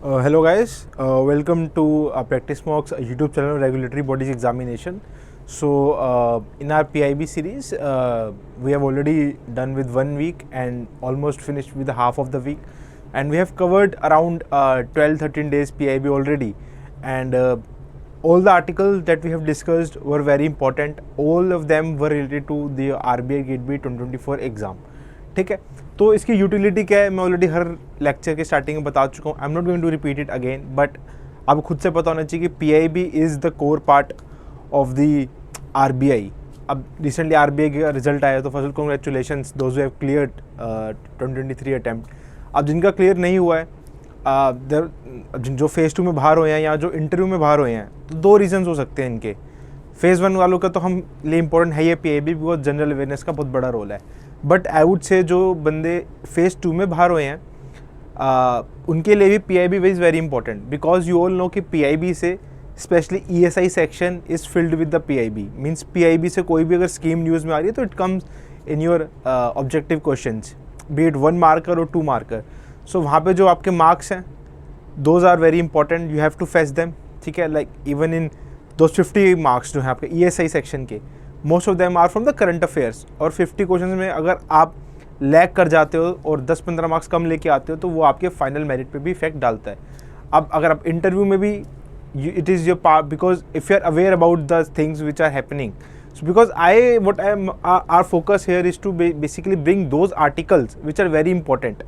Hello guys, welcome to Practice Mocks YouTube channel Regulatory Bodies Examination. So in our PIB series, we have already done with 1 week and almost finished with half of the week, and we have covered around 12-13 days PIB already, and all the articles that we have discussed were very important. All of them were related to the RBI Gate B 2024 exam. ठीक है, तो इसकी utility क्या है मैं already हर lecture के starting में बता चुका हूँ. I am not going to repeat it again, but आपको खुद से पता होना चाहिए कि PIB is the core part of the RBI. अब रिसेंटली आरबीआई का रिजल्ट आया, तो first of congratulations those who have cleared 2023 attempt. अब जिनका क्लियर नहीं हुआ है, जो फेज़ 2 में बाहर हुए हैं या जो इंटरव्यू में बाहर हुए हैं, तो 2 रीजन्स हो सकते हैं इनके. फेज़ 1 वालों का तो हम लिए इंपॉर्टेंट है ये पीआईबी, बिकॉज जनरल अवेयरनेस का बहुत बड़ा रोल है. बट आई वुड से जो बंदे फेज़ 2 में बाहर हुए हैं, उनके लिए भी PIB is very important, because you all know कि पीआईबी से specially ESI section is filled with the PIB. Means PIB से कोई भी अगर स्कीम न्यूज़ में आ रही है तो it comes in your objective questions, B it 1 marker और 2 मार्कर. सो वहाँ पे जो आपके मार्क्स हैं, those are very important, you have to fetch them. ठीक है, like even in those 50 marks जो हैं आपके ईएसआई सेक्शन के, most of them are from the current affairs. और 50 क्वेश्चन में अगर आप लैग कर जाते हो और 10-15 मार्क्स कम लेके आते हो, तो वो आपके फाइनल मेरिट पे भी इफेक्ट डालता है. अब अगर आप इंटरव्यू में भी it is your part, because if you are aware about the things which are happening. Because our focus here is to basically bring those articles which are very important.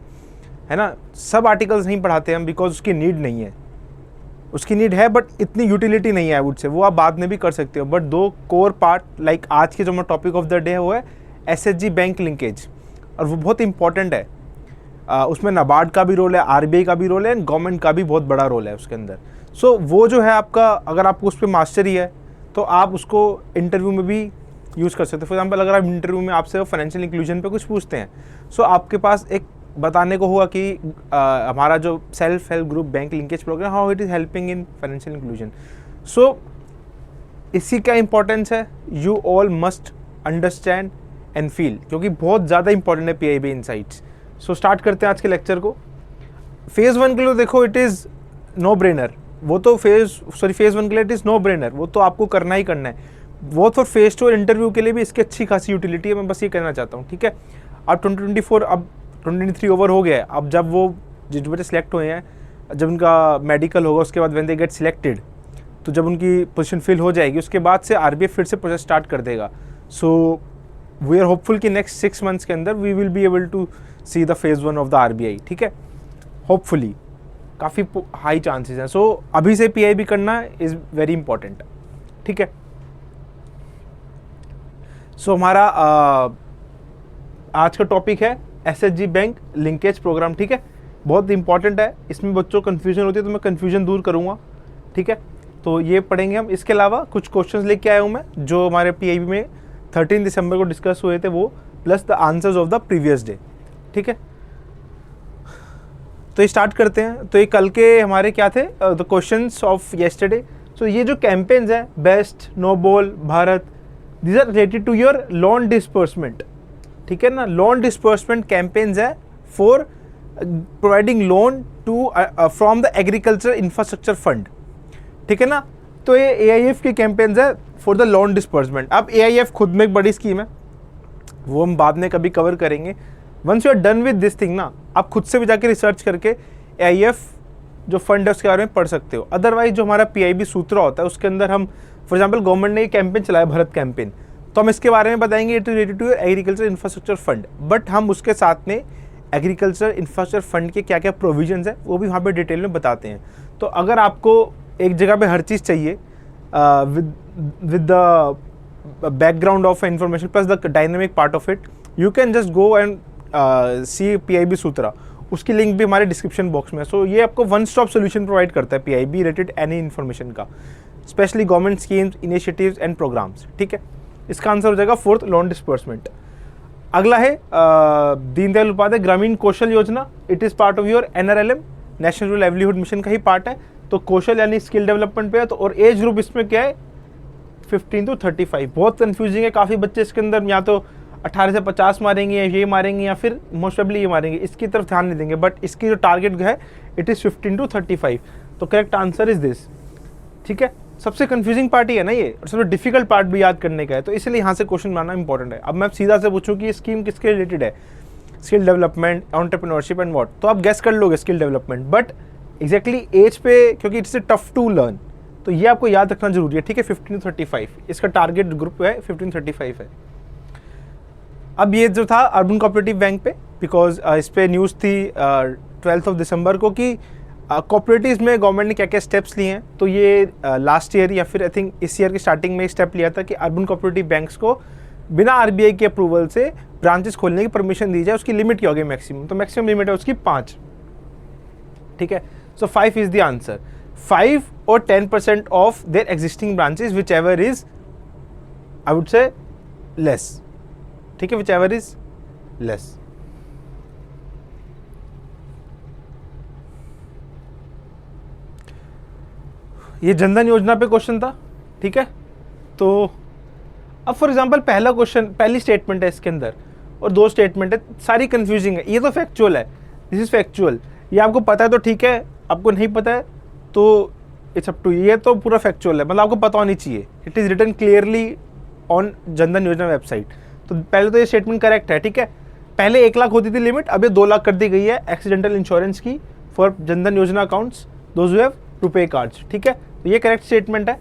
है ना, सब आर्टिकल्स नहीं पढ़ाते हम because उसकी need नहीं है. उसकी नीड है बट इतनी यूटिलिटी नहीं है. आई वुड से वो आप बाद में भी कर सकते हो. बट 2 कोर पार्ट, लाइक आज के जो हमारा टॉपिक ऑफ द डे है वो है एसएचजी बैंक लिंकेज, और वो बहुत इंपॉर्टेंट है. उसमें नाबार्ड का भी रोल है, आरबीआई का भी रोल है, एंड गवर्नमेंट का भी बहुत बड़ा रोल है उसके अंदर. सो वो जो है आपका, अगर आपको उस पर मास्टरी है तो आप उसको इंटरव्यू में भी यूज़ कर सकते हो. फॉर एग्जाम्पल, अगर आप इंटरव्यू में आपसे फाइनेंशियल इंक्लूजन पे कुछ पूछते हैं, सो आपके पास एक बताने को हुआ कि हमारा जो self help group bank linkage programme, how it is helping in financial inclusion. So इसकी क्या इंपॉर्टेंस है, you all must understand and feel, क्योंकि बहुत ज़्यादा इंपॉर्टेंट है पीआईबी इनसाइट्स. सो स्टार्ट करते हैं आज के लेक्चर को. फेज़ 1 के लिए देखो इट इज़ नो ब्रेनर. वो तो फेज़ 1 के लिए इट इज़ नो ब्रेनर, वो तो आपको करना ही करना है. वो तो फेज़ 2 इंटरव्यू के लिए भी इसकी अच्छी खासी यूटिलिटी है. मैं बस ये कहना चाहता हूँ. ठीक है, अब 2024 अब 2023 ओवर हो गया है. अब जब वो जिस बच्चे सेलेक्ट हुए हैं, जब उनका मेडिकल होगा, उसके बाद व्हेन दे गेट सिलेक्टेड, तो जब उनकी पोजीशन फिल हो जाएगी, उसके बाद से आरबीआई फिर से प्रोसेस स्टार्ट कर देगा. सो वी आर होपफुल कि नेक्स्ट 6 मंथ्स के अंदर we will be able to see the phase 1 of the RBI. ठीक है, होपफुली काफ़ी हाई चांसेस हैं. सो अभी से पीआईबी करना इज़ वेरी इंपॉर्टेंट. ठीक है, सो हमारा आज का टॉपिक है एसएचजी बैंक लिंकेज प्रोग्राम. ठीक है, बहुत इंपॉर्टेंट है. इसमें बच्चों को कन्फ्यूजन होती है, तो मैं कन्फ्यूजन दूर करूँगा. ठीक है, तो ये पढ़ेंगे हम. इसके अलावा कुछ क्वेश्चंस लेके आया हूँ मैं, जो हमारे पीआईबी में 13 दिसंबर को डिस्कस हुए थे, वो plus the answers of the previous day. ठीक है, तो ये स्टार्ट करते हैं. तो ये कल के हमारे क्या थे, the questions of yesterday. So ये जो कैंपेन्स हैं, best, noble, Bharat, these are related to your loan disbursement. ठीक है ना, लोन डिस्पर्समेंट कैंपेन्स है for providing loan to from the agriculture infrastructure fund. ठीक है ना, तो ये एआईएफ की कैंपेन्स है फॉर द लोन डिस्पर्समेंट. अब एआईएफ खुद में एक बड़ी स्कीम है, वो हम बाद में कभी कवर करेंगे. Once you are done with this thing ना, आप खुद से भी जाके रिसर्च करके एआईएफ जो फंड है उसके बारे में पढ़ सकते हो. अदरवाइज जो हमारा पीआईबी सूत्रा होता है, उसके अंदर हम, फॉर एग्जाम्पल, गवर्नमेंट ने ये कैंपेन चलाया, भारत कैंपेन, तो हम इसके बारे में बताएंगे, it is related to agriculture infrastructure fund. But हम उसके साथ में एग्रीकल्चर इंफ्रास्ट्रक्चर फंड के क्या क्या प्रोविजंस है वो भी वहाँ पे डिटेल में बताते हैं. तो अगर आपको एक जगह पे हर चीज़ चाहिए with the background of information plus the dynamic part of it, you can just go and see PIB Sutra. उसकी लिंक भी हमारे डिस्क्रिप्शन बॉक्स में है. सो ये आपको वन स्टॉप सोल्यूशन प्रोवाइड करता है पीआईबी रिलेटेड एनी इन्फॉर्मेशन का, specially government schemes, initiatives and programmes. ठीक है, इसका आंसर हो जाएगा 4th लोन डिस्पर्समेंट. अगला है दीनदयाल उपाध्याय ग्रामीण Kaushal Yojana. It is part of your NRLM, national rural livelihood mission का ही पार्ट है. तो कौशल यानी स्किल डेवलपमेंट पे है. तो और एज ग्रुप इसमें क्या है, 15 to 35. बहुत कन्फ्यूजिंग है. काफ़ी बच्चे इसके अंदर या तो 18 से 50 मारेंगे या ये मारेंगे या फिर मोस्ट प्रोबेबली ये मारेंगे, इसकी तरफ ध्यान नहीं देंगे. बट इसकी जो टारगेट है इट इज़ 15 to 35. तो करेक्ट आंसर इज दिस. ठीक है, सबसे कंफ्यूजिंग पार्ट ही है ना ये, और सबसे डिफिकल्ट पार्ट भी याद करने का है, तो इसलिए यहाँ से क्वेश्चन बनाना इंपॉर्टेंट है. अब मैं सीधा से पूछूँ कि ये स्कीम किसके रिलेटेड है, skill development, entrepreneurship and what, तो आप गेस कर लोगे skill development, but exactly as per, क्योंकि इट्स टफ टू लर्न, तो ये आपको याद रखना जरूरी है. ठीक है, 15 to 35 इसका टारगेट ग्रुप है, 15 to 35 है. अब ये जो था अर्बन कोऑपरेटिव बैंक पे, बिकॉज इस पे न्यूज़ थी 12 दिसंबर को कि कोऑपरेटिव्स में गवर्नमेंट ने क्या क्या स्टेप्स लिए हैं. तो ये लास्ट ईयर या फिर आई थिंक इस ईयर की स्टार्टिंग में स्टेप लिया था कि अर्बन कोऑपरेटिव बैंक्स को बिना आरबीआई के अप्रूवल से ब्रांचेस खोलने की परमिशन दी जाए. उसकी लिमिट क्या होगी मैक्सिमम, तो मैक्सिमम लिमिट है उसकी 5. ठीक है, सो 5 is the answer. 5 or 10% of their existing branches, whichever is, I would say, less. ठीक है, whichever is less. ये जनधन योजना पे क्वेश्चन था. ठीक है, तो अब फॉर एग्जांपल पहला क्वेश्चन, पहली स्टेटमेंट है इसके अंदर और 2 स्टेटमेंट है, सारी कंफ्यूजिंग है. ये तो फैक्चुअल है, दिस इज फैक्चुअल. ये आपको पता है तो ठीक है, आपको नहीं पता है तो इट्स अप टू. ये तो पूरा फैक्चुअल है, मतलब आपको पता होनी चाहिए. It is written clearly on Jan Dhan Yojana website. तो पहले तो ये स्टेटमेंट करेक्ट है. ठीक है, पहले 1 लाख होती थी लिमिट, अब ये 2 लाख कर दी गई है एक्सीडेंटल इंश्योरेंस की for Jan Dhan Yojana accounts, those who have RuPay cards. ठीक है, तो ये करेक्ट स्टेटमेंट है.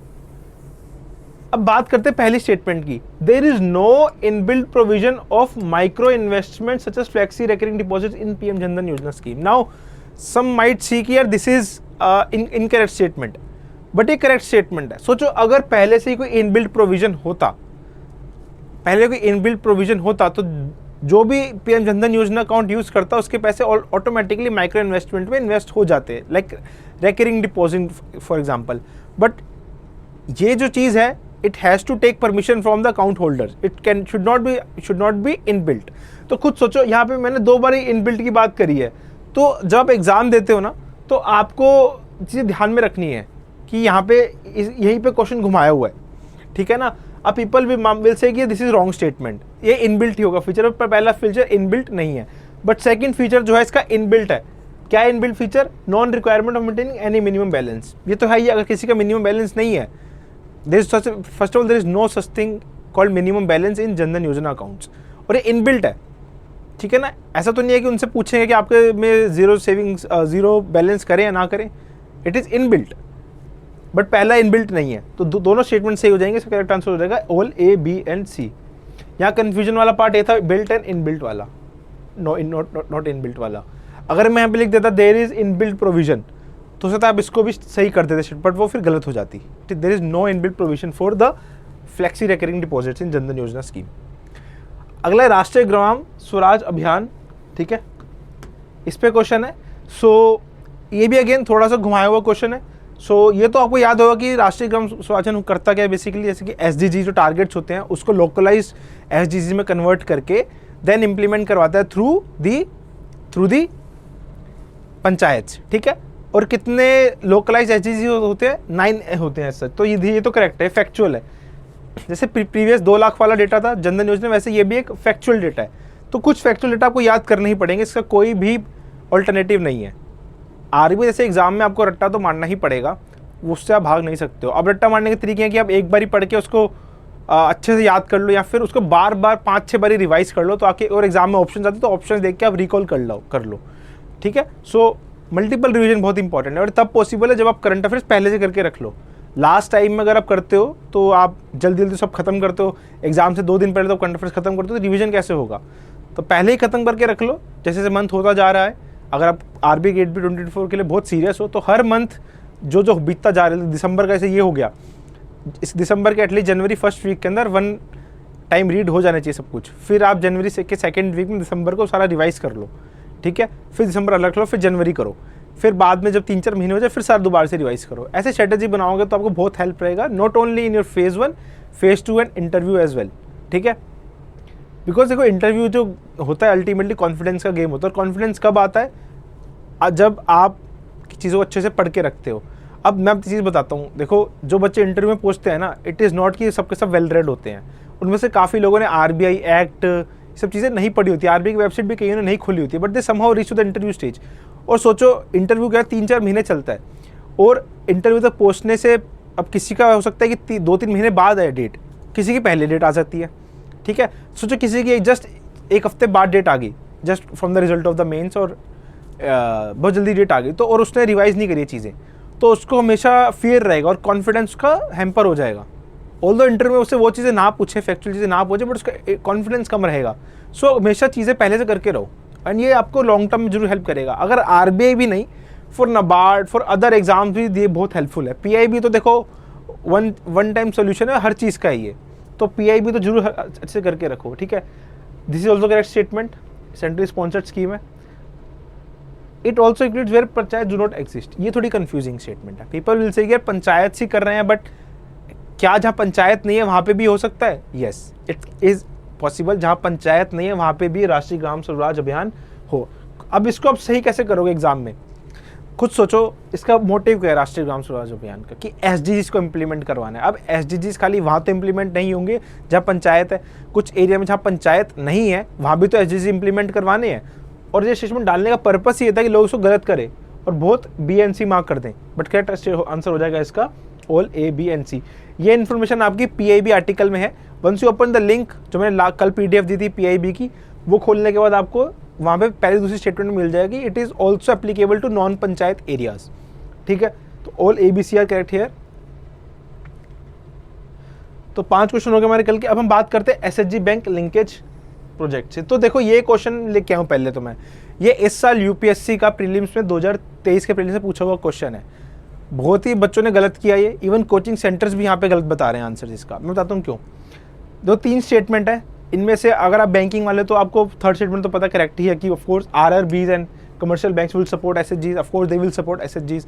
अब बात करते हैं पहली स्टेटमेंट की. There is no inbuilt provision of micro investment such as flexi recurring deposit in PM Jan Dhan Yojana scheme. Now some might see कि यार this is incorrect statement, but ये करेक्ट स्टेटमेंट है. सोचो अगर पहले से ही कोई इनबिल्ट प्रोविजन होता, तो जो भी पीएम जनधन योजना अकाउंट यूज करता उसके पैसे ऑटोमेटिकली माइक्रो इन्वेस्टमेंट में इन्वेस्ट हो जाते, like recurring deposit for example. But ये जो चीज़ है, it has to take permission from the account holder. It should not be inbuilt. तो खुद सोचो, यहाँ पे मैंने 2 बार इनबिल्ट की बात करी है. तो जब आप एग्जाम देते हो ना, तो आपको चीज़ें ध्यान में रखनी है कि यहाँ पे यहीं पे क्वेश्चन घुमाया हुआ है. ठीक है ना. अब पीपल विल से कि दिस इज रॉन्ग स्टेटमेंट, ये इनबिल्ट ही होगा फीचर. पर पहला फीचर इनबिल्ट नहीं है, बट सेकंड फीचर जो है इसका इनबिल्ट है. क्या है inbuilt feature? Non requirement of maintaining any minimum balance. ये तो है ही, अगर किसी का मिनिमम बैलेंस नहीं है, first of all there is no such thing called minimum balance in Jan Dhan Yojana accounts, और ये इनबिल्ट है. ठीक है ना. ऐसा तो नहीं है कि उनसे पूछेंगे कि आपके में जीरो सेविंग्स, जीरो बैलेंस करें या ना करें. इट इज़ इनबिल्ट, बट पहला इनबिल्ट नहीं है. तो दोनों स्टेटमेंट सही हो जाएंगे. इसका करेक्ट आंसर हो जाएगा all A, B and C. यहाँ कन्फ्यूजन वाला पार्ट ये था, बिल्ट एंड इनबिल्ट वाला, नॉट इनबिल्ट वाला. अगर मैं यहाँ पे लिख देता देयर इज इनबिल्ट प्रोविजन, तो सकता आप इसको भी सही कर देते, बट वो फिर गलत हो जाती. There is no inbuilt provision for the flexi recurring deposits in Jan Dhan Yojana scheme. अगला है राष्ट्रीय ग्राम स्वराज अभियान. ठीक है, इस पे क्वेश्चन है. सो ये भी अगेन थोड़ा सा घुमाया हुआ क्वेश्चन है. सो ये तो आपको याद होगा कि राष्ट्रीय ग्राम स्वराज अभियान करता क्या है बेसिकली, जैसे कि SDG जो टारगेट्स होते हैं उसको लोकलाइज SDG में कन्वर्ट करके देन इम्प्लीमेंट करवाता है थ्रू दी पंचायत. ठीक है, और कितने लोकलाइज SDG होते हैं? 9 होते हैं सर. तो ये तो करेक्ट है, फैक्चुअल है. जैसे प्रीवियस 2 लाख वाला डेटा था जनधन योजना, वैसे ये भी एक फैक्चुअल डेटा है. तो कुछ फैक्चुअल डेटा आपको याद करने ही पड़ेंगे, इसका कोई भी ऑल्टरनेटिव नहीं है. आरबीआई जैसे एग्जाम में आपको रट्टा तो मारना ही पड़ेगा, उससे आप भाग नहीं सकते हो. अब रट्टा मारने के तरीके हैं कि आप एक बार ही पढ़ के उसको अच्छे से याद कर लो, या फिर उसको बार बार 5-6 बार रिवाइज कर लो, तो आके और एग्जाम में ऑप्शन आते तो ऑप्शन देख के आप रिकॉल कर लो. ठीक है, सो मल्टीपल रिवीजन बहुत इंपॉर्टेंट है, और तब पॉसिबल है जब आप करंट अफेयर्स पहले से करके रख लो. लास्ट टाइम में अगर आप करते हो तो आप जल्दी सब खत्म करते हो, एग्जाम से 2 दिन पहले तो करंट अफेयर्स खत्म करते हो, तो रिवीजन कैसे होगा? तो पहले ही खत्म करके रख लो. जैसे जैसे मंथ होता जा रहा है, अगर आप आरबीआई गेट भी 2024 के लिए बहुत सीरियस हो, तो हर मंथ जो बीतता जा रहा है, दिसंबर का ऐसे ये हो गया, इस दिसंबर के एटलीस्ट जनवरी फर्स्ट वीक के अंदर 1 टाइम रीड हो जाना चाहिए सब कुछ. फिर आप जनवरी के सेकेंड वीक में दिसंबर को सारा रिवाइज कर लो. ठीक है, फिर दिसंबर अलग लो, फिर जनवरी करो, फिर बाद में जब 3-4 महीने हो जाए फिर सारा दोबारा से रिवाइज करो. ऐसे स्ट्रेटेजी बनाओगे तो आपको बहुत हेल्प रहेगा, not only in your phase 1, phase 2 and interview as well. ठीक है, बिकॉज देखो इंटरव्यू जो होता है अल्टीमेटली कॉन्फिडेंस का गेम होता है. और कॉन्फिडेंस कब आता है? जब आप चीज़ों को अच्छे से पढ़ के रखते हो. अब मैं आपको चीज़ बताता हूँ, देखो जो बच्चे इंटरव्यू में पूछते हैं ना, इट इज़ नॉट कि सबके सब वेल रेड होते हैं. उनमें से काफ़ी लोगों ने आरबीआई एक्ट सब चीज़ें नहीं पढ़ी होती, आरबीआई की वेबसाइट भी कहीं नहीं खुली होती है, but they somehow reach to the interview stage. और सोचो इंटरव्यू क्या 3-4 महीने चलता है, और इंटरव्यू तक पहुँचने से अब किसी का हो सकता है कि 2-3 महीने बाद आए डेट, किसी की पहले डेट आ सकती है, ठीक है। सोचो किसी की जस्ट 1 हफ्ते बाद डेट आ गई, just from the result of the mains, और बहुत जल्दी डेट आ गई, तो और उसने रिवाइज नहीं करी चीज़ें, तो उसको हमेशा फियर रहेगा और कॉन्फिडेंस का हैम्पर हो जाएगा। ऑल्दो इंटरव्यू में उससे वो चीज़ें ना पूछे, फैक्चुअल चीज़ें ना पूछे, बट उसका कॉन्फिडेंस कम रहेगा। सो हमेशा चीज़ें पहले से करके रहो, एंड ये आपको लॉन्ग टर्म में जरूर हेल्प करेगा। अगर RBI भी नहीं, for NABARD, for other exams भी ये बहुत हेल्पफुल है। PIB तो देखो वन टाइम सोल्यूशन है हर चीज़ का ही है, तो PIB तो जरूर अच्छे से करके रखो, ठीक है। This is also correct statement, central sponsored scheme है। It also includes where panchayat do not exist. ये थोड़ी कंफ्यूजिंग स्टेटमेंट है। पीपल विल से यार पंचायत सी कर रहे हैं, बट क्या जहाँ पंचायत नहीं है वहाँ पे भी हो सकता है? Yes, it is possible. जहाँ पंचायत नहीं है वहाँ पे भी राष्ट्रीय ग्राम स्वराज अभियान हो। अब इसको आप सही कैसे करोगे एग्जाम में? खुद सोचो, इसका मोटिव क्या है राष्ट्रीय ग्राम स्वराज अभियान का? कि SDGs को इम्प्लीमेंट करवाना है। अब SDGs खाली वहाँ तो इम्प्लीमेंट नहीं होंगे जहाँ पंचायत है, कुछ एरिया में जहाँ पंचायत नहीं है वहाँ भी तो SDGs इम्प्लीमेंट करवाने हैं। और ये स्टेटमेंट डालने का पर्पस ये था कि लोग उसको गलत करें और बहुत BNC मार्क कर दें, बट करेक्ट आंसर हो जाएगा इसका ऑल ABNC। ये इन्फॉर्मेशन आपकी PIB आर्टिकल में है। Once you open the link, जो मैंने कल PDF दी थी PIB की, वो खोलने के बाद आपको वहाँ पे पहली दूसरी स्टेटमेंट मिल जाएगी। It is also applicable to non panchayat areas, ठीक है। तो all ABC are correct here. तो 5 क्वेश्चन हो गए हमारे कल के। अब हम बात करते हैं SHG बैंक लिंकेज प्रोजेक्ट से। तो देखो ये क्वेश्चन लेके आऊँ पहले तो मैं, ये इस साल UPSC का प्रीलिम्स में 2023 के प्रीलिम्स से पूछा हुआ क्वेश्चन है। बहुत ही बच्चों ने गलत किया ये, इवन कोचिंग सेंटर्स भी यहाँ पे गलत बता रहे हैं आंसर इसका। मैं बताता हूँ क्यों। 2-3 स्टेटमेंट है, इनमें से अगर आप बैंकिंग वाले तो आपको थर्ड स्टेटमेंट तो पता करेक्ट ही है कि of course RRBs and commercial banks will support SHGs, of course they will support SHGs।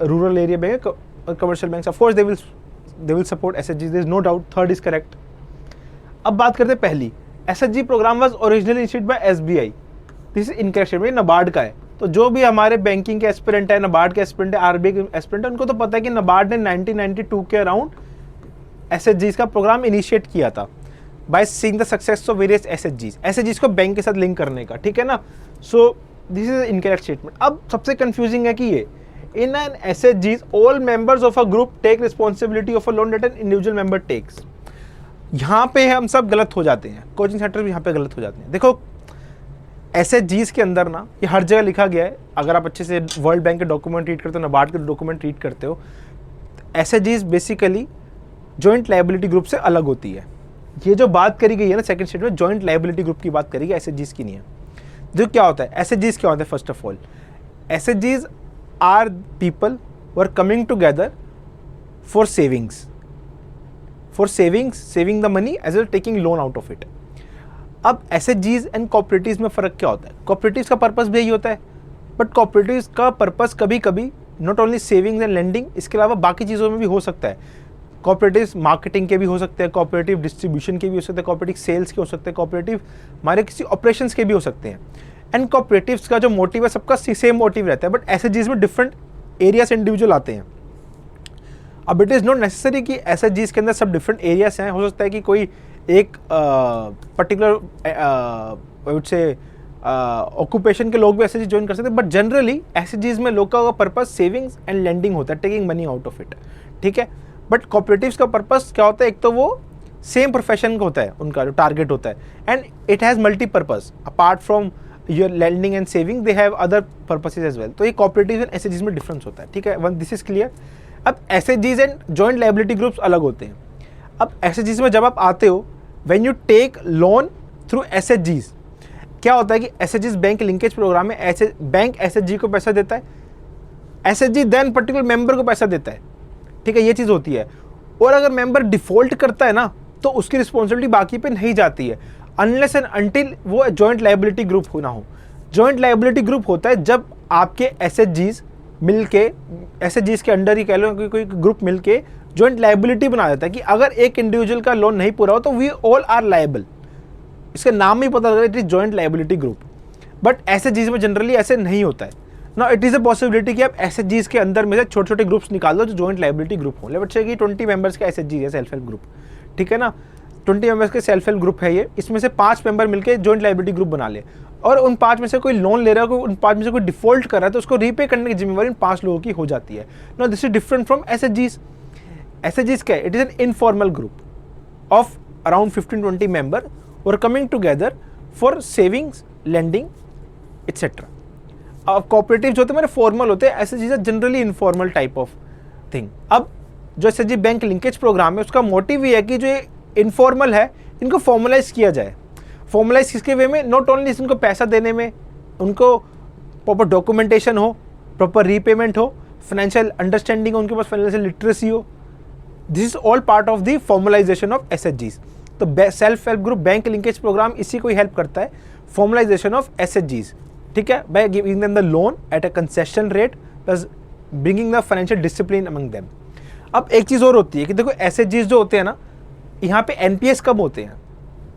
Rural area bank commercial banks of course they will support SHGs, there is no doubt, third is correct. अब बात करते हैं पहली, SHG programme was originally initiated by SBI। This is incorrect statement, NABARD का है। तो जो भी हमारे बैंकिंग के एस्पिरेंट है, NABARD के एस्पिरेंट है, RBI के एस्पिरेंट है, उनको तो पता है कि NABARD ने 1992 के अराउंड SHGs का प्रोग्राम इनिशिएट किया था by seeing the success of various SHGs को बैंक के साथ लिंक करने का, ठीक है ना। So this is incorrect statement. अब सबसे कंफ्यूजिंग है कि ये in an SHGs all members of a group take responsibility of a loan that an individual member takes. यहाँ पे हम सब गलत हो जाते हैं, कोचिंग सेंटर भी यहाँ पे गलत हो जाते हैं। देखो SHGs के अंदर ना ये हर जगह लिखा गया है, अगर आप अच्छे से वर्ल्ड बैंक के डॉक्यूमेंट रीड करते हो, NABARD के डॉक्यूमेंट रीड करते हो, SHGs basically joint liability group से अलग होती है। ये जो बात करी गई है ना second statement, joint liability group की बात करी गई, SHGs की नहीं है। जो क्या होता है SHGs क्या होता है? First of all SHGs are people who are coming together for savings, saving the money as well taking loan out of it. अब SHGs एंड कोऑपरेटिव्स में फ़र्क क्या होता है? कोऑपरेटिव्स का पर्पस भी यही होता है, बट कोऑपरेटिव्स का पर्पस कभी कभी not only savings and lending, इसके अलावा बाकी चीज़ों में भी हो सकता है। कोऑपरेटिव्स मार्केटिंग के भी हो सकते हैं, कोऑपरेटिव डिस्ट्रीब्यूशन के भी हो सकते हैं, कोऑपरेटिव सेल्स के हो सकते हैं, कोऑपरेटिव हमारे किसी ऑपरेशंस के भी हो सकते हैं। एंड कोऑपरेटिव्स का जो मोटिव है सबका सेम मोटिव रहता है, बट SHGs में डिफरेंट एरिया से इंडिविजुअल आते हैं। अब इट इज़ नॉट नेसेसरी कि SHGs के अंदर सब डिफरेंट एरियाज हैं। हो सकता है कि कोई एक पर्टिकुलर से ऑक्यूपेशन के लोग भी SHG ज्वाइन कर सकते हैं, बट जनरली SHGs में लोग का पर्पस सेविंग्स एंड लेंडिंग होता है, taking money out of it, ठीक है। बट कोऑपरेटिव्स का पर्पस क्या होता है? एक तो वो सेम प्रोफेशन का होता है, उनका जो टारगेट होता है, and it has multipurpose apart from your lending and saving, they have other purposes as well. तो ये कोऑपरेटिव एंड SHGs में डिफरेंस होता है, ठीक है। One this is clear. अब SHGs and joint liability groups अलग होते हैं। अब SHGs में जब आप आते हो, when you take loan through SHGs, क्या होता है कि SHGs बैंक लिंकेज प्रोग्राम में बैंक SHG को पैसा देता है, SHG देन पर्टिकुलर मेंबर को पैसा देता है, ठीक है, ये चीज़ होती है। और अगर मेंबर डिफॉल्ट करता है ना, तो उसकी रिस्पॉन्सिबिलिटी बाकी पे नहीं जाती है, अनलेस एंड अनटिल वो जॉइंट लायबिलिटी ग्रुप होना हो। जॉइंट लायबिलिटी ग्रुप होता है जब आपके SHGs मिलके, SHGs के अंडर ही कह लो कि कोई ग्रुप मिलके जॉइंट लायबिलिटी बना देता है कि अगर एक इंडिविजुअल का लोन नहीं पूरा हो तो वी ऑल आर लायबल। इसका नाम ही पता लगा, it is joint liability group. But SHGs में जनरली ऐसे नहीं होता है ना। इट इज़ अ पॉसिबिलिटी कि आप SHGs के अंदर में से छोटे छोटे ग्रुप्स निकाल दो जो जॉइंट लायबिलिटी ग्रुप हो। लेट्स से कि 20 मेंबर्स का SHG है, सेल्फ हेल्प ग्रुप, ठीक है ना। 20 मेंबर्स के सेल्फ हेल्प ग्रुप है ये, इसमें से 5 मेंबर मिलकर जॉइंट लायबिलिटी ग्रुप बना ले। और उन 5 में से कोई लोन ले रहा है, कोई उन 5 में से कोई डिफॉल्ट कर रहा है, तो उसको रीपे करने की जिम्मेवारी उन 5 लोगों की हो जाती है। Now this is different from एसएचजीज। एसएचजीज क्या है? It is an informal group of around 15-20 member who are coming together for savings, lending, etc. अब कोऑपरेटिव जो होते हैं मेरे फॉर्मल होते हैं, ऐसे चीज़ें generally informal type of thing. अब जो एसएचजी बैंक लिंकेज प्रोग्राम है उसका मोटिव ये है कि जो ये इनफॉर्मल है इनको फॉर्मलाइज किया जाए। फॉर्मलाइज किसके वे में? नॉट ओनली इनको पैसा देने में, उनको प्रॉपर डॉक्यूमेंटेशन हो, प्रॉपर रीपेमेंट हो, फाइनेंशियल अंडरस्टैंडिंग हो, उनके पास फाइनेंशियल लिटरेसी हो। This is all part of the formalisation of एसएचजीज। तो self help group bank linkage programme इसी को ही हेल्प करता है, फॉर्मलाइजेशन ऑफ एसएचजीज, ठीक है, by giving them the loan at a concession rate plus bringing the financial discipline among them. अब एक चीज़ और होती है कि देखो एसएचजीज जो होते हैं ना, यहाँ पे एनपीएस कम होते हैं।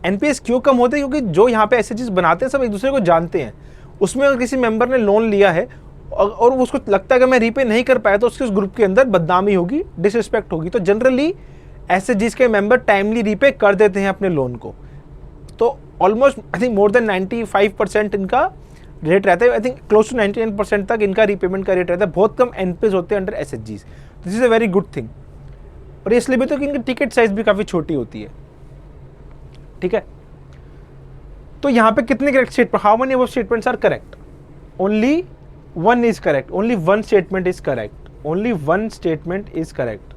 एनपीएस क्यों कम होते हैं? क्योंकि जो यहाँ पे एसएचजीज बनाते हैं सब एक दूसरे को जानते हैं। उसमें अगर किसी मेंबर ने लोन लिया है और उसको लगता है कि मैं रीपे नहीं कर पाया, तो उसके उस ग्रुप के अंदर बदनामी होगी, डिसरिस्पेक्ट होगी। तो जनरली एसएचजीज के मेंबर टाइमली रीपे कर देते हैं अपने लोन को। तो almost I think more than 95% इनका रेट रहता है। आई थिंक क्लोज टू 99% तक इनका रीपेमेंट का रेट रहता है। बहुत कम एनपीएस होते हैं अंडर एसएचजीज। This is a very good thing. और इसलिए भी तो कि इनकी टिकट साइज भी काफ़ी छोटी होती है, ठीक है। तो यहाँ पे कितने correct statement, how many of statements are correct? Only one is correct, only one statement is correct, only one statement is correct.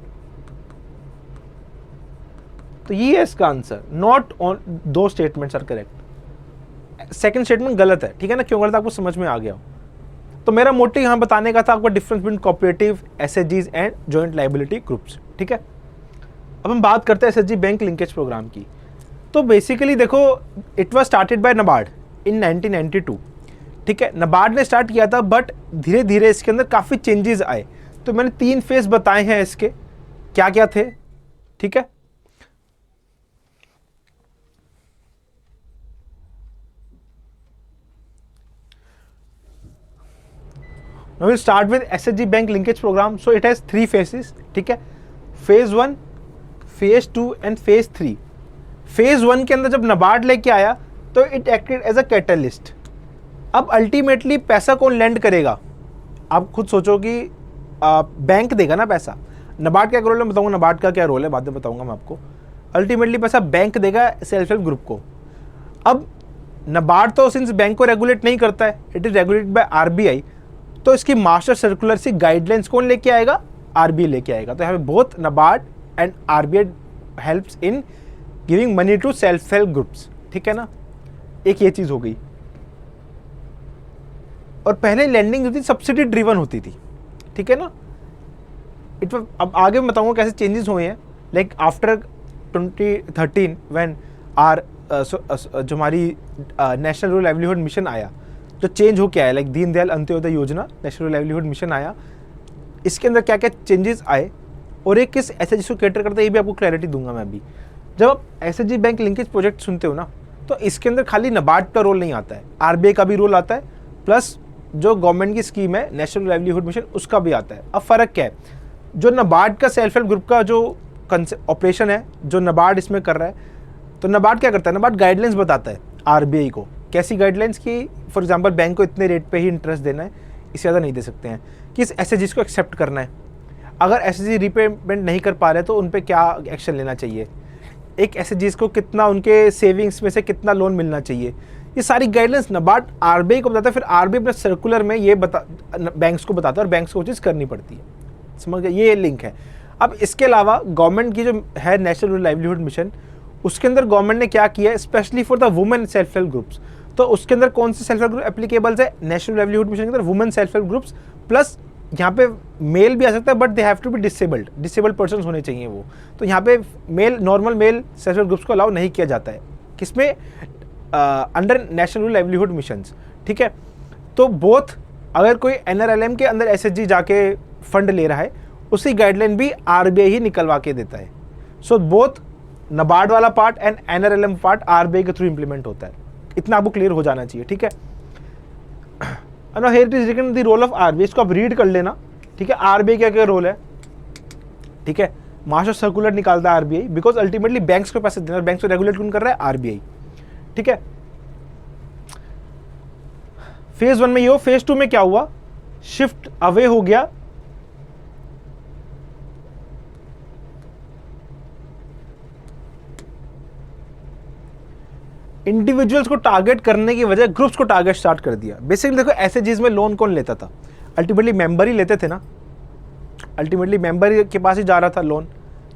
तो ये है इसका आंसर, नॉट दो statements are correct. Second statement गलत है, ठीक है ना। क्यों गलत आपको समझ में आ गया हो? तो मेरा मोटिव यहाँ बताने का था आपको डिफरेंस बिटवीन कोऑपरेटिव, एसएचजीज एंड जॉइंट लायबिलिटी ग्रुप्स, ठीक है। अब हम बात करते हैं एसएचजी बैंक लिंकेज प्रोग्राम की। तो बेसिकली देखो, it was started by NABARD in 1992, ठीक है। नबार्ड ने स्टार्ट किया था, बट धीरे धीरे इसके अंदर काफ़ी चेंजेस आए। तो मैंने 3 फेज बताए हैं इसके, क्या क्या थे, ठीक है। Now we'll start with SHG Bank Linkage Program. So it has 3 phases, ठीक है। Phase 1, Phase 2 and Phase 3. Phase 1 के अंदर जब नबार्ड लेके आया तो it acted as a catalyst. अब अल्टीमेटली पैसा कौन लैंड करेगा? आप खुद सोचो कि बैंक देगा ना पैसा। नबार्ड का रोल है बताऊंगा, नबार्ड का क्या रोल है बाद में बताऊंगा मैं आपको। अल्टीमेटली पैसा बैंक देगा सेल्फ हेल्प ग्रुप को। अब नबार्ड तो सिंस बैंक को रेगुलेट नहीं करता है, it is regulated by RBI, तो इसकी मास्टर सर्कुलर सी गाइडलाइंस कौन लेके आएगा? आरबीआई लेके आएगा। तो यहाँ पे both NABARD and RBI helps in giving money to self help groups, ठीक है ना। एक ये चीज हो गई। और पहले लैंडिंग जो थी सब्सिडी ड्रिवन होती थी, ठीक है ना। अब आगे मैं बताऊंगा कैसे चेंजेस हुए हैं। लाइक आफ्टर 2013 व्हेन आर जो हमारी नेशनल रूरल लाइवलीहुड मिशन आया, जो चेंज हो क्या है, लाइक दीनदयाल अंत्योदय योजना, नेशनल लाइवलीहुड मिशन आया, इसके अंदर क्या क्या चेंजेस आए और एक किस एसएचजी को कैटर करता है ये भी आपको क्लैरिटी दूंगा मैं अभी। जब आप एसएचजी बैंक लिंकेज प्रोजेक्ट सुनते हो ना, तो इसके अंदर खाली नबार्ड का रोल नहीं आता है, आरबीआई का भी रोल आता है, प्लस जो गवर्नमेंट की स्कीम है नेशनल लाइवलीहुड मिशन उसका भी आता है। अब फ़र्क क्या है? जो नबार्ड का सेल्फ हेल्प ग्रुप का जो ऑपरेशन है, जो नबार्ड इसमें कर रहा है, तो नबार्ड क्या करता है? नबार्ड गाइडलाइंस बताता है आरबीआई को। कैसी गाइडलाइंस की? फॉर एग्जांपल बैंक को इतने रेट पे ही इंटरेस्ट देना है, इससे ज़्यादा नहीं दे सकते हैं। किस एसएचजीज को एक्सेप्ट करना है, अगर एसएचजी रीपेमेंट नहीं कर पा रहे तो उन पे क्या एक्शन लेना चाहिए, एक एसएचजीज को कितना उनके सेविंग्स में से कितना लोन मिलना चाहिए, ये सारी गाइडलाइंस नबार्ड आरबीआई को बताता है। फिर आरबीआई अपने सर्कुलर में ये बैंक्स को बताता है और बैंक्स को वो चीज़ करनी पड़ती है। समझ गए? ये लिंक है। अब इसके अलावा गवर्नमेंट की जो है नेशनल रूरल लाइवलीहुड मिशन, उसके अंदर गवर्नमेंट ने क्या किया है specially for the women self help groups. तो उसके अंदर कौन से सेल्फ हेल्प ग्रुप एप्लीकेबल्स है? नेशनल लाइवलीहुड मिशन के अंदर women self help groups, plus यहाँ पे मेल भी आ सकता है, but they have to be disabled person होने चाहिए वो। तो यहाँ पे male, normal male self help groups को अलाउ नहीं किया जाता है। किसमें? अंडर नेशनल लाइवलीहुड मिशंस, ठीक है। तो बोथ, अगर कोई एनआरएलएम के अंदर एसएचजी जाके फंड ले रहा है, उसकी गाइडलाइन भी आरबीआई ही निकलवा के देता है। सो बोथ नबार्ड वाला part and NRLM part RBI के थ्रू इंप्लीमेंट होता है। इतना आपको क्लियर हो जाना चाहिए, ठीक है। Now here it is written the role of RBI, इसको आप रीड कर लेना, ठीक है। आरबीआई क्या क्या रोल है, ठीक है। मास्टर सर्कुलर निकालता है आरबीआई, बिकॉज अल्टीमेटली बैंक्स को पैसे देना, बैंक्स को रेगुलेट कौन कर रहा है? आरबीआई, ठीक है। फेज 1 में ये हो, फेज 2 में क्या हुआ, शिफ्ट अवे हो गया इंडिविजुअल्स को टारगेट करने की वजह ग्रुप्स को टारगेट स्टार्ट कर दिया। बेसिकली देखो एसएचजीज में लोन कौन लेता था, अल्टीमेटली मेंबर ही लेते थे ना, अल्टीमेटली मेंबर के पास ही जा रहा था लोन,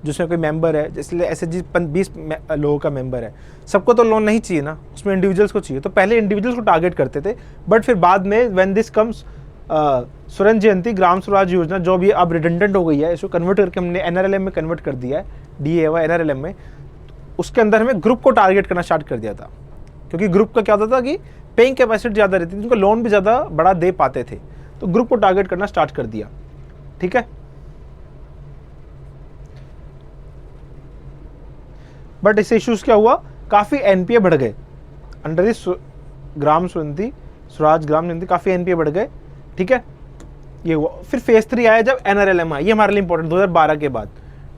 जिसमें कोई मेंबर है, इसलिए एसएचजी 20 लोगों का मेंबर है, सबको तो लोन नहीं चाहिए ना, उसमें इंडिविजुअल्स को चाहिए, तो पहले इंडिविजुअल्स को टारगेट करते थे। बट फिर बाद में व्हेन दिस कम्स स्वर्ण जयंती ग्राम स्वराज योजना, जो भी अब रिडंडेंट हो गई है, इसको कन्वर्ट करके हमने एनआरएलएम में कन्वर्ट कर दिया है, डीए एनआरएलएम में, उसके अंदर हमें ग्रुप को टारगेट करना स्टार्ट कर दिया था, क्योंकि ग्रुप का क्या होता था कि पेइंग कैपेसिटी ज़्यादा रहती थी, उनको लोन भी ज़्यादा बड़ा दे पाते थे, तो ग्रुप को टारगेट करना स्टार्ट कर दिया। ठीक है, बट इससे इश्यूज क्या हुआ, काफ़ी एनपीए बढ़ गए अंडर दिस ग्राम स्वराज ग्राम जयंती, काफ़ी एनपीए बढ़ गए। ठीक है, ये हुआ। फिर फेज 3 आया जब एनआरएलएम आया, ये हमारे लिए इंपॉर्टेंट 2012 के बाद।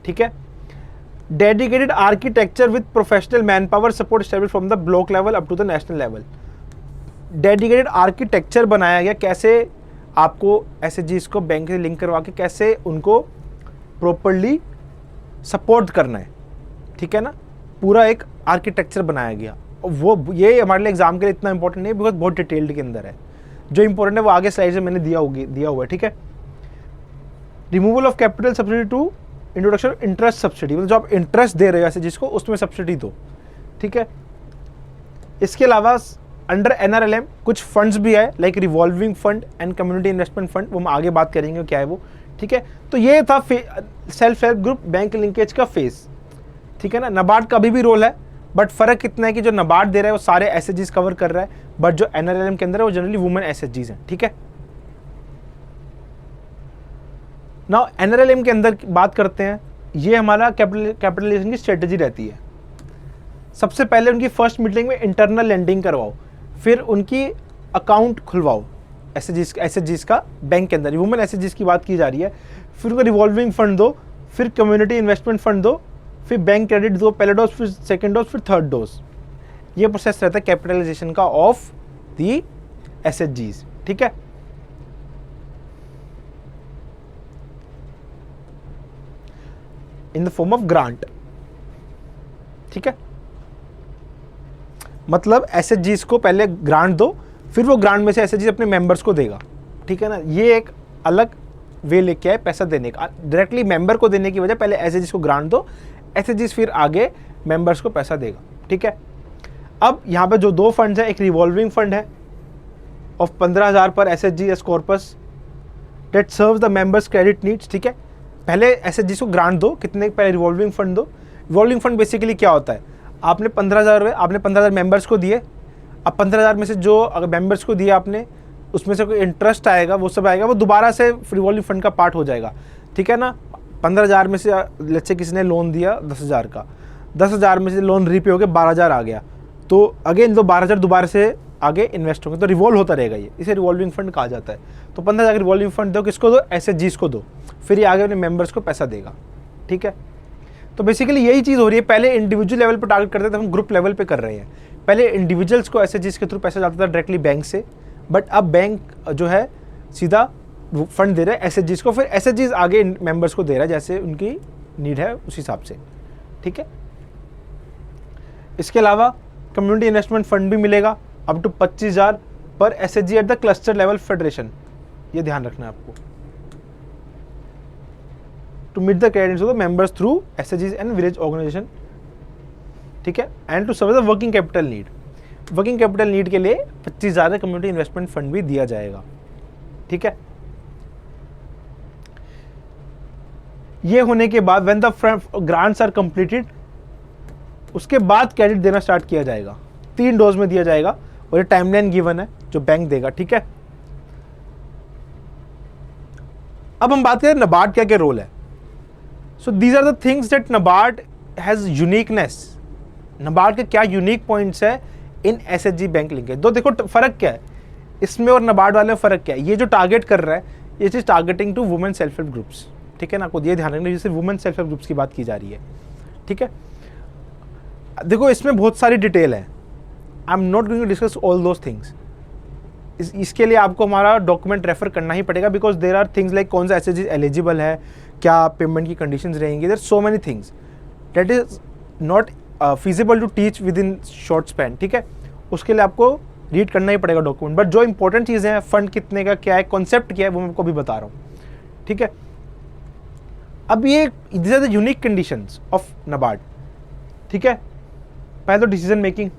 ठीक है, dedicated architecture with professional man power support establish from the block level up to the national level. Dedicated architecture बनाया गया, कैसे आपको एसएचजीज को बैंक से लिंक करवा के कैसे उनको प्रॉपर्ली सपोर्ट करना है। ठीक है ना, पूरा एक आर्किटेक्चर बनाया गया। वो ये हमारे लिए एग्जाम के लिए इतना इंपॉर्टेंट नहीं है, बिकॉज बहुत डिटेल्ड के अंदर है। जो इंपॉर्टेंट है वो आगे स्लाइड में मैंने दिया हुआ है। ठीक है, removal of capital subsidy to introduction interest subsidy, मतलब जो आप इंटरेस्ट दे रहे हो ऐसे जिसको, उसमें सब्सिडी दो। ठीक है, इसके अलावा अंडर एनआरएलएम कुछ फंड्स भी है, like revolving fund and community investment fund, वो हम आगे बात करेंगे क्या है वो। ठीक है, तो ये था self help group bank linkage का फेस। ठीक है ना, नबार्ड का अभी भी रोल है, बट फर्क इतना है कि जो नबार्ड दे रहा है वो सारे एसएचजीज कवर कर रहा है, बट जो एनआरएलएम के अंदर है वो जनरली वुमेन एसएचजीज हैं। ठीक है, नाउ एनआरएलएम के अंदर बात करते हैं, ये हमारा कैपिटलाइजेशन की स्ट्रेटजी रहती है। सबसे पहले उनकी फर्स्ट मीटिंग में इंटरनल लेंडिंग करवाओ, फिर उनकी अकाउंट खुलवाओ एसएचजीज का बैंक के अंदर, वुमेन एसएचजीज की बात की जा रही है, फिर उनको रिवॉल्विंग फंड दो, फिर कम्युनिटी इन्वेस्टमेंट फंड दो, फिर बैंक क्रेडिट दो, पहले डोज, फिर सेकेंड डोज, फिर थर्ड डोज। ये प्रोसेस रहता है कैपिटलाइजेशन का ऑफ दी एसएचजीज। ठीक है, in the form of grant. ठीक है, मतलब एसएचजीज को पहले ग्रांट दो, फिर वो ग्रांट में से एसएचजी अपने मेंबर्स को देगा। ठीक है ना, ये एक अलग वे लेके आए पैसा देने का। डायरेक्टली मेंबर को देने की वजह पहले एसएचजीज को ग्रांट दो, एसएचजीज फिर आगे मेंबर्स को पैसा देगा। ठीक है, अब यहाँ पे जो दो फंड्स हैं, एक रिवॉल्विंग फंड है ऑफ 15,000 पर एसएचजी एस corpus that serves the members credit needs. ठीक है, पहले एसएचजी को ग्रांट दो, कितने, पहले रिवॉल्विंग फंड दो। रिवॉल्विंग फंड बेसिकली क्या होता है, आपने 15,000 मेंबर्स को दिए, अब 15,000 में से जो अगर मेंबर्स को दिया आपने, उसमें से कोई इंटरेस्ट आएगा, वो सब आएगा, वो दोबारा से रिवॉल्विंग फंड का पार्ट हो जाएगा। ठीक है ना, 15,000 में से लेट्स से किसी ने लोन दिया 10,000 का, 10,000 में से लोन रीपे हो गया 12,000 आ गया, तो अगेन तो 12,000 दोबारा से आगे इन्वेस्ट होंगे, तो रिवॉल्व होता रहेगा ये, इसे रिवॉल्विंग फंड कहा जाता है। तो 15,000 रिवॉल्विंग फंड दो, किसको दो, एसएचजीज को दो, फिर ये आगे अपने मेंबर्स को पैसा देगा। ठीक है, तो बेसिकली यही चीज़ हो रही है। पहले इंडिविजुअल लेवल पर टारगेट करते थे, हम ग्रुप लेवल पे कर रहे हैं। पहले इंडिविजुअल्स को एसएचजीज के थ्रू पैसा जाता था डायरेक्टली बैंक से, बट अब बैंक जो है सीधा फंड दे रहा है एसएचजीज को, फिर एसएचजीज आगे मेंबर्स को दे रहा है जैसे उनकी नीड है उस हिसाब से। ठीक है, इसके अलावा कम्युनिटी इन्वेस्टमेंट फंड भी मिलेगा अप टू 25,000 पर SHG at the cluster level federation, ये ध्यान रखना है आपको, to meet the credits of the members through एसएचजीज एंड विलेज ऑर्गेनाइजेशन। ठीक है, and to serve the working capital need, working capital need के लिए 25,000 कम्युनिटी इन्वेस्टमेंट फंड भी दिया जाएगा। ठीक है, ये होने के बाद when the grants are completed, उसके बाद क्रेडिट देना स्टार्ट किया जाएगा, 3 डोज में दिया जाएगा, और ये टाइमलाइन गिवन है जो बैंक देगा। ठीक है, अब हम बात करें नबार्ड क्या क्या रोल है। So these are the things that NABARD has uniqueness, NABARD के क्या यूनिक पॉइंट्स है इन एसएचजी बैंक लिंकेज। तो देखो फर्क क्या है इसमें और नबार्ड वाले में, फर्क क्या है, ये जो टारगेट कर रहा है ये चीज targeting to women self help groups. ठीक है ना, आपको ये ध्यान रखना, जैसे वुमेन सेल्फ हेल्प ग्रुप्स की बात की जा रही है। ठीक है, देखो इसमें बहुत सारी डिटेल है, I am not going to discuss all those things, इसके लिए आपको हमारा डॉक्यूमेंट रेफर करना ही पड़ेगा, because there are things like कौन सा एसएचजी एलिजिबल है, क्या पेमेंट की कंडीशंस रहेंगी, there so many things that is not feasible to teach within short span, ठीक है। उसके लिए आपको रीड करना ही पड़ेगा डॉक्यूमेंट, बट जो इंपॉर्टेंट चीज़ें हैं, फंड कितने का क्या है, कॉन्सेप्ट क्या है, वो मैं आपको अभी बता रहा हूँ, ठीक है। अब ये this are the unique conditions of NABARD, ठीक है। पहले तो decision making,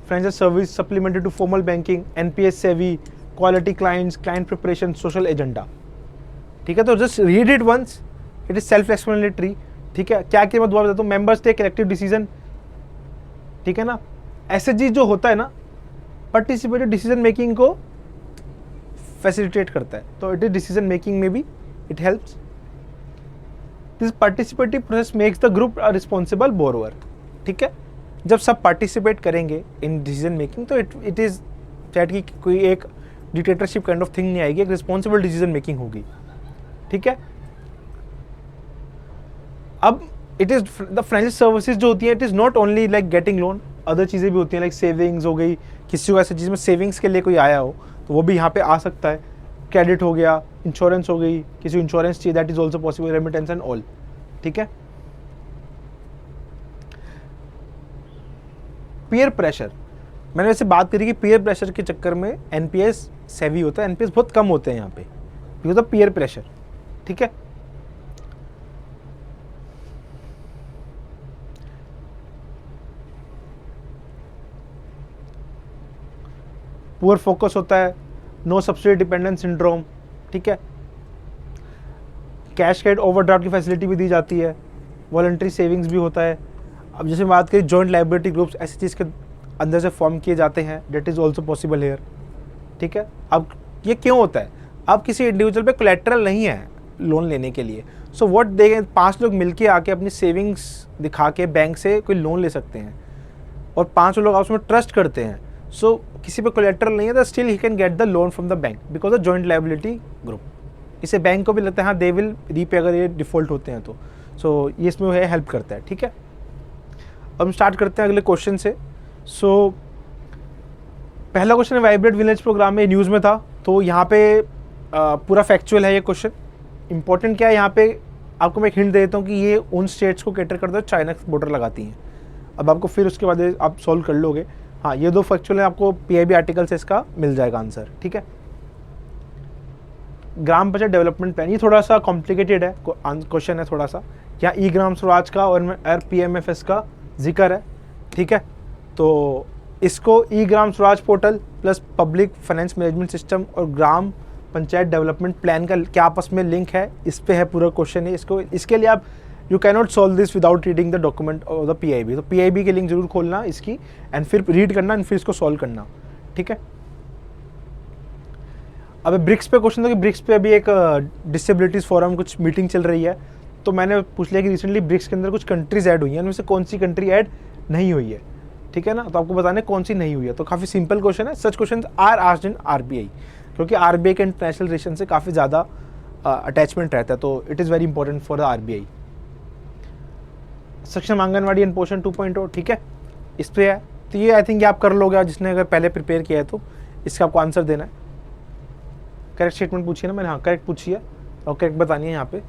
financial service supplemented to formal banking, NPS savvy, quality clients, client preparation, social agenda, ठीक है। तो just read it once, it is self explanatory, ठीक है। क्या क्या मैं दोबारा बताता हूँ, मेंबर्स टेक कलेक्टिव डिसीजन, ठीक है ना। एसएचजी जो होता है ना, पार्टिसिपेटिव डिसीजन मेकिंग को फैसिलिटेट करता है, तो इट इज डिसीजन मेकिंग में भी it helps. This participative process makes the group a responsible borrower, ठीक है। जब सब पार्टिसिपेट करेंगे इन डिसीजन मेकिंग तो इट इज चैट की कोई एक डिक्टेटरशिप काइंड ऑफ थिंग नहीं आएगी, एक रिस्पॉन्सिबल डिसीजन मेकिंग होगी, ठीक है। अब it is the financial services जो होती है, it is not only like getting loan, other चीज़ें भी होती हैं, लाइक सेविंग्स हो गई, किसी को ऐसी चीज़ में सेविंग्स के लिए कोई आया हो तो वो भी यहाँ पे आ सकता है, क्रेडिट हो गया, इंश्योरेंस हो गई, किसी को इंश्योरेंस चाहिए, that is also possible, remittance and all, ठीक है। पीयर प्रेशर, मैंने वैसे बात करी कि पीयर प्रेशर के चक्कर में एनपीएस सेवी होता है, एनपीएस बहुत कम होते हैं यहाँ पे बिकॉज ऑफ पीयर प्रेशर, ठीक है। पुअर फोकस होता है, नो सब्सिडी डिपेंडेंस सिंड्रोम, ठीक है। कैश क्रेडिट ओवरड्राफ्ट की फैसिलिटी भी दी जाती है, वॉलंटरी सेविंग्स भी होता है। अब जैसे बात करें जॉइंट लाइबिलिटी ग्रुप्स, ऐसी चीज़ के अंदर से फॉर्म किए जाते हैं, that is also possible here, ठीक है। अब ये क्यों होता है, अब किसी इंडिविजुअल पे कोलेट्रल नहीं है लोन लेने के लिए, सो व्हाट देंगे, 5 लोग मिलके आके अपनी सेविंग्स दिखा के बैंक से कोई लोन ले सकते हैं और 5 लोग उसमें ट्रस्ट करते हैं, सो किसी पे कोलेट्रल नहीं है तो still he can get the loan from the bank because of joint liability group. इसे बैंक को भी लगता है हाँ दे विल रीपे अगर ये डिफॉल्ट होते हैं तो, सो ये इसमें है हेल्प करता है, ठीक है। अब हम स्टार्ट करते हैं अगले क्वेश्चन से। सो पहला क्वेश्चन है वाइब्रेंट विलेज प्रोग्राम में न्यूज़ में था, तो यहाँ पे पूरा फैक्चुअल है ये क्वेश्चन। इंपॉर्टेंट क्या है यहाँ पे, आपको मैं एक हिंट दे देता हूँ कि ये उन स्टेट्स को कैटर करता है चाइना बॉर्डर लगाती हैं। अब आपको फिर उसके बाद आप सॉल्व कर लोगे। हाँ, ये 2 फैक्चुअल है, आपको पीआईबी आर्टिकल से इसका मिल जाएगा आंसर, ठीक है। ग्राम पंचायत डेवलपमेंट प्लान, ये थोड़ा सा कॉम्प्लिकेटेड है क्वेश्चन है थोड़ा सा। यहाँ ई ग्राम स्वराज का और पीएमएफएस का जिक्र है, ठीक है। तो इसको e Gram Swaraj portal plus public finance management system और ग्राम पंचायत डेवलपमेंट प्लान का क्या आपस में लिंक है, इस पे है पूरा क्वेश्चन है। इसके लिए आप you can not solve this without reading the document of the PIB. तो पीआईबी के लिंक जरूर खोलना इसकी एंड फिर रीड करना एंड फिर इसको सॉल्व करना, ठीक है। अब ब्रिक्स पे क्वेश्चन था कि ब्रिक्स पे अभी एक डिसेबिलिटीज़ फोरम कुछ मीटिंग चल रही है, तो मैंने पूछ लिया कि रिसेंटली ब्रिक्स के अंदर कुछ कंट्रीज ऐड हुई हैं, उनमें से कौन सी कंट्री ऐड नहीं हुई है, ठीक है ना। तो आपको बताना है कौन सी नहीं हुई है। तो काफ़ी सिंपल क्वेश्चन है, such question are asked in RBI, क्योंकि आरबीआई के इंटरनेशनल रिलेशन से काफ़ी ज़्यादा अटैचमेंट रहता है, तो it is very important for the RBI. Saksham Anganwadi and पोषण 2.0, ठीक है, इस पे है। तो ये आई थिंक आप कर लोगे, जिसने अगर पहले प्रिपेयर किया है तो इसका आपको आंसर देना है। करेक्ट स्टेटमेंट पूछिए ना मैंने, हाँ करेक्ट पूछिए और करेक्ट बतानी है यहाँ पे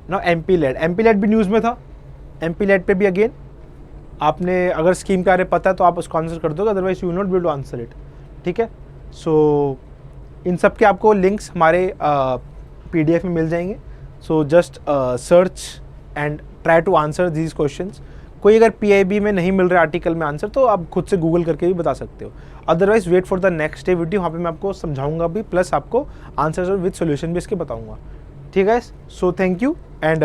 ना। एमपी लेड भी न्यूज़ में था, एमपी लेड पे भी अगेन आपने अगर स्कीम के बारे में पता है तो आप उसको आंसर कर दोगे, otherwise you will not be able to answer it, ठीक है। सो इन सब के आपको लिंक्स हमारे पीडीएफ में मिल जाएंगे। So just search and try to answer these questions. कोई अगर पीआईबी में नहीं मिल रहा आर्टिकल में आंसर तो आप खुद से गूगल करके भी बता सकते हो, otherwise wait for the next day video, वहाँ पे मैं आपको समझाऊंगा भी प्लस आपको आंसर्स और विद सॉल्यूशन भी इसके बताऊंगा, ठीक है। So thank you and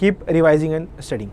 keep revising and studying.